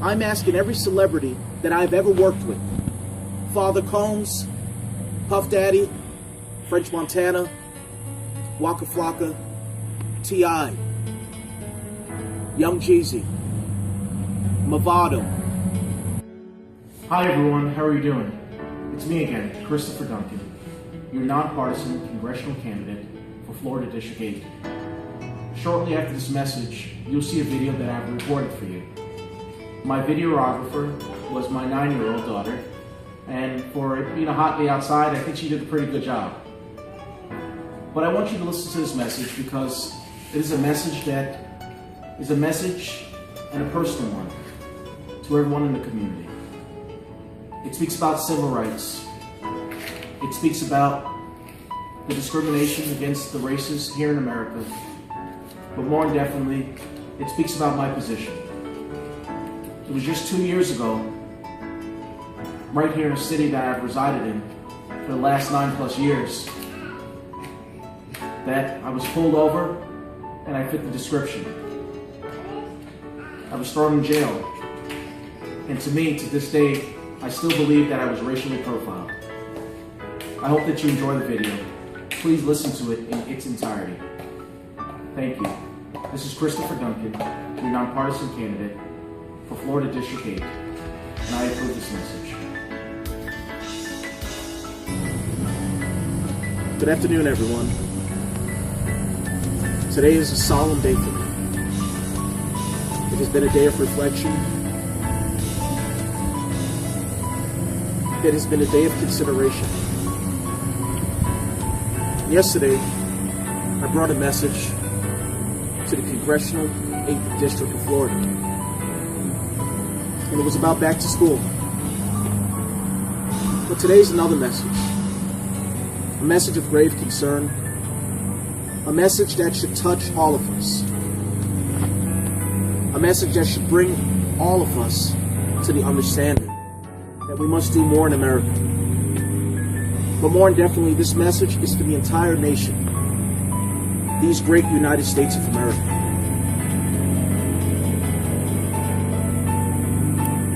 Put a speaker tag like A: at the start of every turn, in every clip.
A: I'm asking every celebrity that I've ever worked with, Father Combs, Puff Daddy, French Montana, Waka Flocka, T.I., Young Jeezy, Movado.
B: Hi everyone, how are you doing? It's me again, Christopher Duncan, your nonpartisan congressional candidate for Florida District 8. Shortly after this message, you'll see a video that I've recorded for you. My videographer was my 9-year-old daughter, and for it being a hot day outside, I think she did a pretty good job. But I want you to listen to this message because it is a message that is a message and a personal one to everyone in the community. It speaks about civil rights. It speaks about the discrimination against the races here in America. But more definitely, it speaks about my position. It was just 2 years ago, right here in a city that I've resided in for the last 9+ years, that I was pulled over and I fit the description. I was thrown in jail. And to me, to this day, I still believe that I was racially profiled. I hope that you enjoy the video. Please listen to it in its entirety. Thank you. This is Christopher Duncan, your nonpartisan candidate for Florida District 8, and I approve this message.
A: Good afternoon, everyone. Today is a solemn day for me. It has been a day of reflection. It has been a day of consideration. Yesterday, I brought a message to the Congressional 8th District of Florida. And it was about back to school. But today's another message. A message of grave concern. A message that should touch all of us. A message that should bring all of us to the understanding that we must do more in America. But more definitely, this message is to the entire nation. These great United States of America.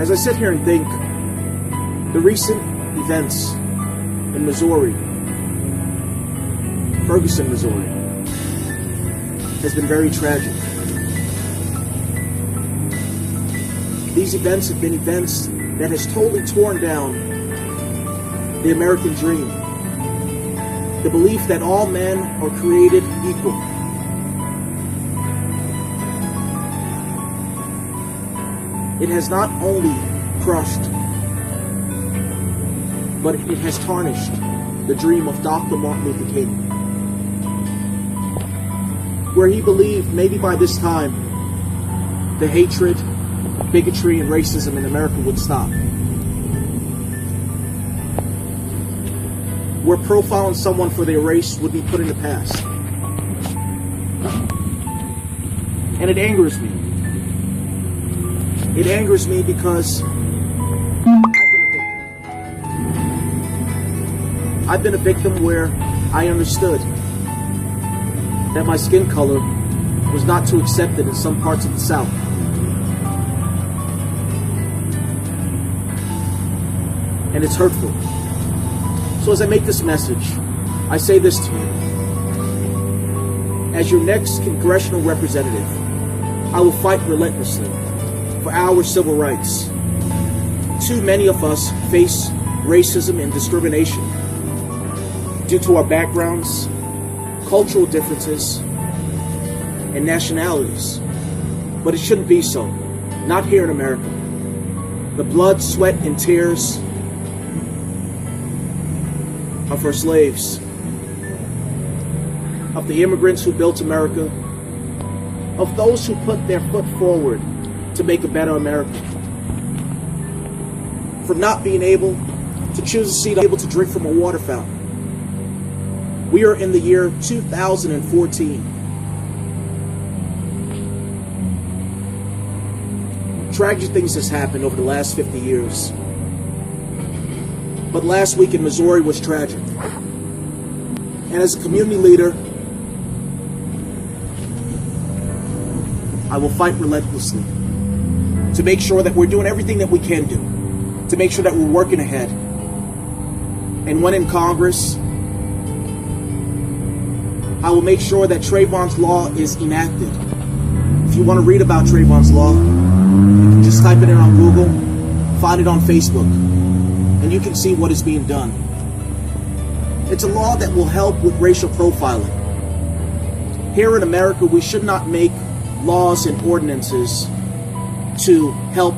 A: As I sit here and think, the recent events in Missouri, Fergson, Missouri, has been very tragic. These events have been events that has totally torn down the American dream. The belief that all men are created equal. It has not only crushed, but it has tarnished the dream of Dr. Martin Luther King, where he believed maybe by this time the hatred, bigotry, and racism in America would stop. Where profiling someone for their race would be put in the past. And it angers me. It angers me because I've been a victim where I understood that my skin color was not too accepted in some parts of the South. And it's hurtful. So as I make this message, I say this to you. As your next congressional representative, I will fight relentlessly for our civil rights. Too many of us face racism and discrimination due to our backgrounds, cultural differences, and nationalities. But it shouldn't be so. Not here in America. The blood, sweat, and tears of our slaves, of the immigrants who built America, of those who put their foot forward to make a better America, from not being able to choose a seat, able to drink from a water fountain. We are in the year 2014. Tragic things has happened over the last 50 years. But last week in Missouri was tragic. And as a community leader, I will fight relentlessly to make sure that we're doing everything that we can do, to make sure that we're working ahead. And when in Congress, I will make sure that Trayvon's law is enacted. If you want to read about Trayvon's law, you can just type it in on Google, find it on Facebook, and you can see what is being done. It's a law that will help with racial profiling. Here in America, we should not make laws and ordinances to help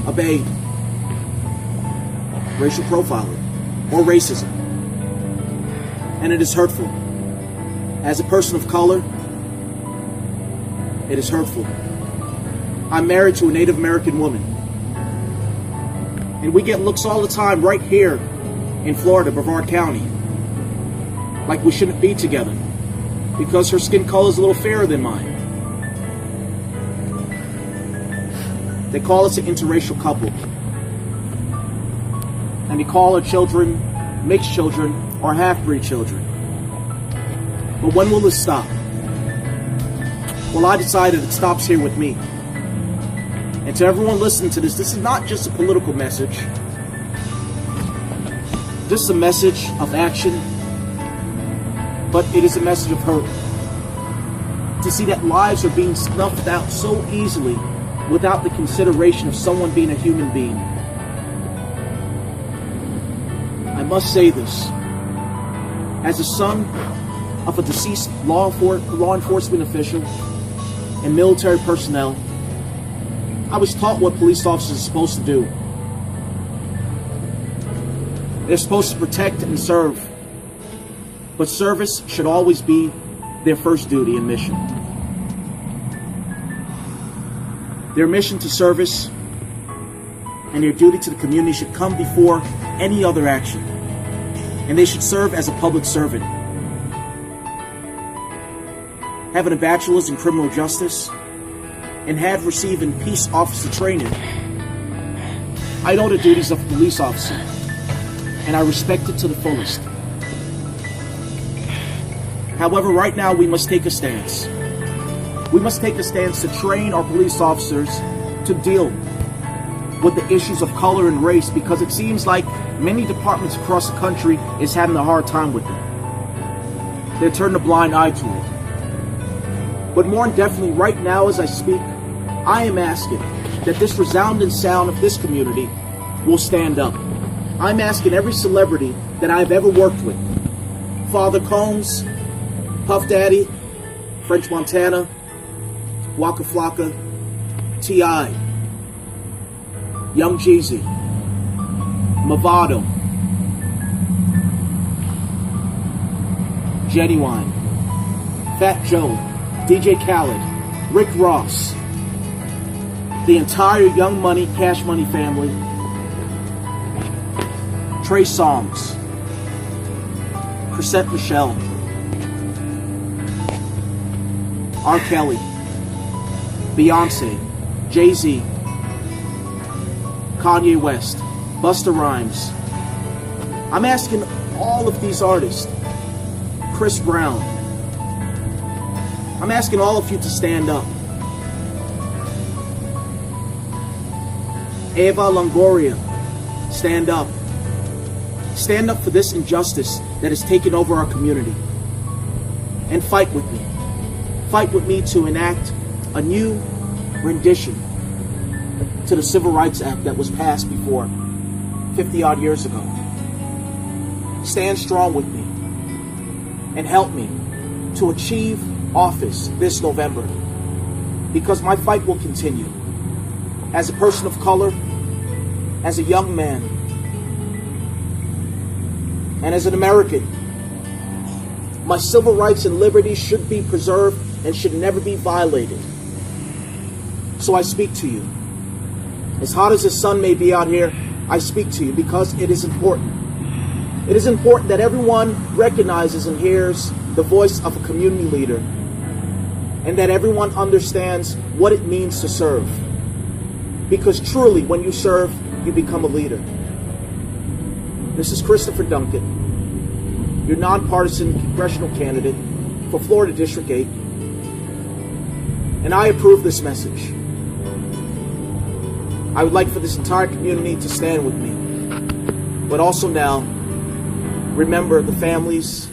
A: abate racial profiling or racism. And it is hurtful. As a person of color, it is hurtful. I'm married to a Native American woman. And we get looks all the time right here in Florida, Brevard County, like we shouldn't be together because her skin color is a little fairer than mine. They call us an interracial couple. And they call our children mixed children or half-breed children. But when will this stop? Well, I decided it stops here with me. And to everyone listening to this is not just a political message. This is a message of action, but it is a message of hope. To see that lives are being snuffed out so easily without the consideration of someone being a human being. I must say this. As a son of a deceased law enforcement official and military personnel, I was taught what police officers are supposed to do. They're supposed to protect and serve, but service should always be their first duty and mission. Their mission to service and their duty to the community should come before any other action, and they should serve as a public servant. Having a bachelor's in criminal justice and have received peace officer training, I know the duties of a police officer, and I respect it to the fullest. However, right now we must take a stance. We must take a stance to train our police officers to deal with the issues of color and race, because it seems like many departments across the country is having a hard time with it. They're turning a blind eye to it. But more definitely, right now as I speak, I am asking that this resounding sound of this community will stand up. I'm asking every celebrity that I've ever worked with, Father Combs, Puff Daddy, French Montana, Waka Flocka, T.I., Young Jeezy, Movado, Genuine, Fat Joe, DJ Khaled, Rick Ross, the entire Young Money, Cash Money family, Trey Songz, Chrisette Michelle, R. Kelly, Beyonce, Jay-Z, Kanye West, Busta Rhymes. I'm asking all of these artists, Chris Brown, I'm asking all of you to stand up. Eva Longoria, stand up. Stand up for this injustice that has taken over our community. And fight with me. Fight with me to enact a new rendition to the Civil Rights Act that was passed before 50 odd years ago. Stand strong with me and help me to achieve office this November, because my fight will continue. As a person of color, as a young man, and as an American, my civil rights and liberties should be preserved and should never be violated. So I speak to you. As hot as the sun may be out here, I speak to you because it is important. It is important that everyone recognizes and hears the voice of a community leader, and that everyone understands what it means to serve. Because truly, when you serve, you become a leader. This is Christopher Duncan, your nonpartisan congressional candidate for Florida District 8, and I approve this message. I would like for this entire community to stand with me. But also now, remember the families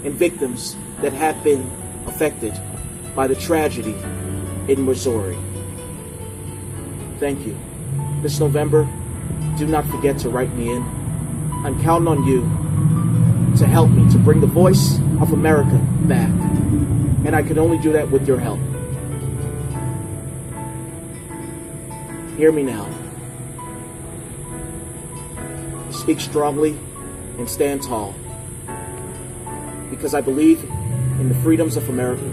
A: and victims that have been affected by the tragedy in Missouri. Thank you. This November, do not forget to write me in. I'm counting on you to help me to bring the voice of America back. And I can only do that with your help. Hear me now. Speak strongly and stand tall. Because I believe in the freedoms of America.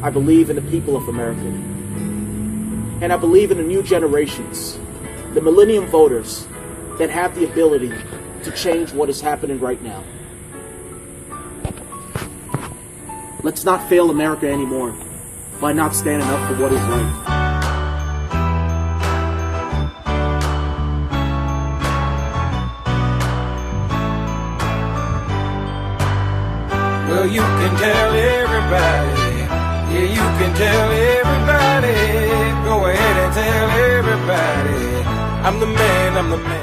A: I believe in the people of America. And I believe in the new generations, the millennium voters that have the ability to change what is happening right now. Let's not fail America anymore by not standing up for what is right.
C: Well, you can tell everybody. Yeah, you can tell everybody. Go ahead and tell everybody. I'm the man, I'm the man.